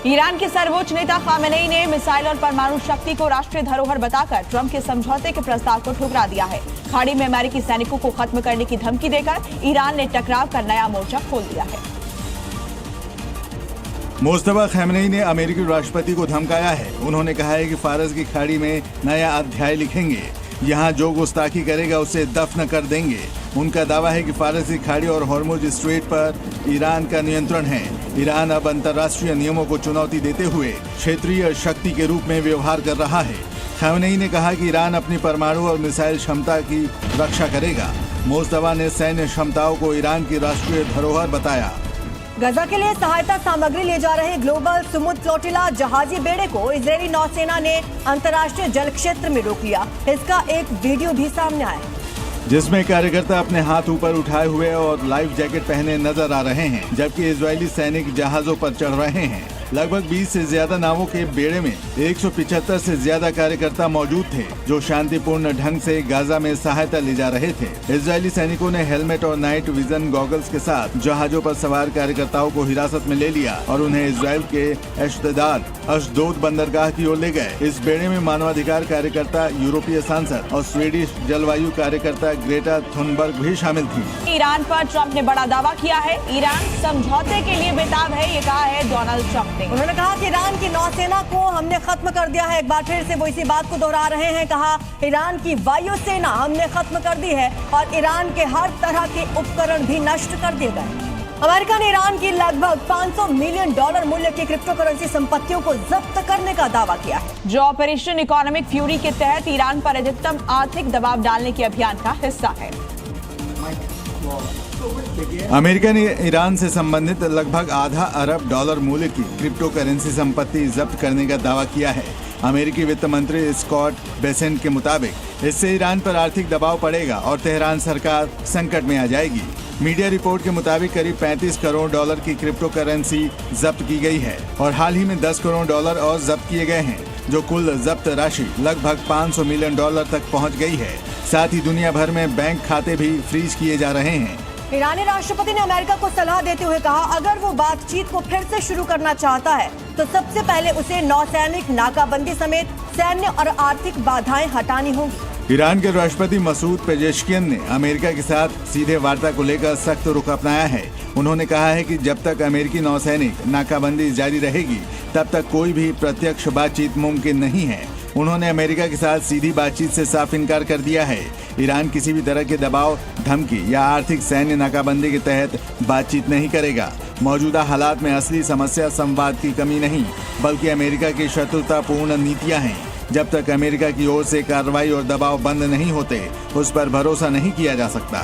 Iran के सर्वोच्च नेता खामेनेई ने मिसाइल और परमाणु शक्ति को राष्ट्रीय धरोहर बताकर ट्रंप के समझौते के प्रस्ताव को ठुकरा दिया है। खाड़ी में अमेरिकी सैनिकों को खत्म करने की धमकी देकर ईरान ने टकराव का नया मोर्चा खोल दिया है। मुस्तफा खामेनेई ने अमेरिकी राष्ट्रपति को धमकाया है। उन्होंने कहा है कि फारस की खाड़ी में नया अध्याय लिखेंगे, यहाँ जो गुस्ताखी करेगा उसे दफन कर देंगे। उनका दावा है कि फारस की खाड़ी और हॉर्मुज स्ट्रेट पर ईरान का नियंत्रण है। ईरान अब अंतर्राष्ट्रीय नियमों को चुनौती देते हुए क्षेत्रीय शक्ति के रूप में व्यवहार कर रहा है। खामेनेई ने कहा कि ईरान अपनी परमाणु और मिसाइल क्षमता की रक्षा करेगा। मुस्तफा ने सैन्य क्षमताओं को ईरान की राष्ट्रीय धरोहर बताया। गजा के लिए सहायता सामग्री ले जा रहे ग्लोबल सुमुद फ्लोटिला जहाजी बेड़े को इजरायली नौसेना ने अंतर्राष्ट्रीय जल क्षेत्र में रोक लिया। इसका एक वीडियो भी सामने आया, जिसमें कार्यकर्ता अपने हाथ ऊपर उठाए हुए और लाइफ जैकेट पहने नजर आ रहे हैं, जबकि इजरायली सैनिक जहाजों पर चढ़ रहे हैं। लगभग 20 से ज्यादा नावों के बेड़े में 175 से ज्यादा कार्यकर्ता मौजूद थे, जो शांतिपूर्ण ढंग से गाजा में सहायता ले जा रहे थे। इजरायली सैनिकों ने हेलमेट और नाइट विजन गॉगल्स के साथ जहाजों पर सवार कार्यकर्ताओं को हिरासत में ले लिया और उन्हें इजरायल के अशदोद बंदरगाह की ओर ले गए। इस बेड़े में मानवाधिकार कार्यकर्ता, यूरोपीय सांसद और स्वीडिश जलवायु कार्यकर्ता ग्रेटा थुनबर्ग भी शामिल थी। ईरान पर ट्रंप ने बड़ा दावा किया है। ईरान समझौते के लिए बेताब है, ये कहा है डोनाल्ड ट्रंप ने। उन्होंने कहा कि ईरान की नौसेना को हमने खत्म कर दिया है। एक बार फिर से वो इसी बात को दोहरा रहे हैं। कहा, ईरान की वायुसेना हमने खत्म कर दी है और ईरान के हर तरह के उपकरण भी नष्ट कर दिए गए। अमेरिका ने ईरान की लगभग $500 मिलियन मूल्य की क्रिप्टो करेंसी संपत्तियों को जब्त करने का दावा किया है, जो ऑपरेशन इकोनॉमिक फ्यूरी के तहत ईरान पर अधिकतम आर्थिक दबाव डालने के अभियान का हिस्सा है। अमेरिका ने ईरान से संबंधित लगभग $0.5 अरब मूल्य की क्रिप्टो करेंसी संपत्ति जब्त करने का दावा किया है। अमेरिकी वित्त मंत्री स्कॉट बेसेंट के मुताबिक इससे ईरान पर आर्थिक दबाव पड़ेगा और तेहरान सरकार संकट में आ जाएगी। मीडिया रिपोर्ट के मुताबिक करीब $35 करोड़ की क्रिप्टो करेंसी जब्त की गई है और हाल ही में $10 करोड़ और जब्त किए गए हैं, जो कुल जब्त राशि लगभग $500 मिलियन तक पहुंच गई है। साथ ही दुनिया भर में बैंक खाते भी फ्रीज किए जा रहे हैं। ईरानी राष्ट्रपति ने अमेरिका को सलाह देते हुए कहा, अगर वो बातचीत को फिर से शुरू करना चाहता है तो सबसे पहले उसे नौसैनिक नाकाबंदी समेत सैन्य और आर्थिक बाधाएं हटानी होंगी। ईरान के राष्ट्रपति मसूद पेजेश्कियन ने अमेरिका के साथ सीधे वार्ता को लेकर सख्त रुख अपनाया है। उन्होंने कहा है कि जब तक अमेरिकी नौसैनिक नाकाबंदी जारी रहेगी, तब तक कोई भी प्रत्यक्ष बातचीत मुमकिन नहीं है। उन्होंने अमेरिका के साथ सीधी बातचीत से साफ इनकार कर दिया है। ईरान किसी भी तरह के दबाव, धमकी या आर्थिक सैन्य नाकाबंदी के तहत बातचीत नहीं करेगा। मौजूदा हालात में असली समस्या संवाद की कमी नहीं, बल्कि अमेरिका की शत्रुतापूर्ण नीतियां हैं। जब तक अमेरिका की ओर से कार्रवाई और दबाव बंद नहीं होते, उस पर भरोसा नहीं किया जा सकता।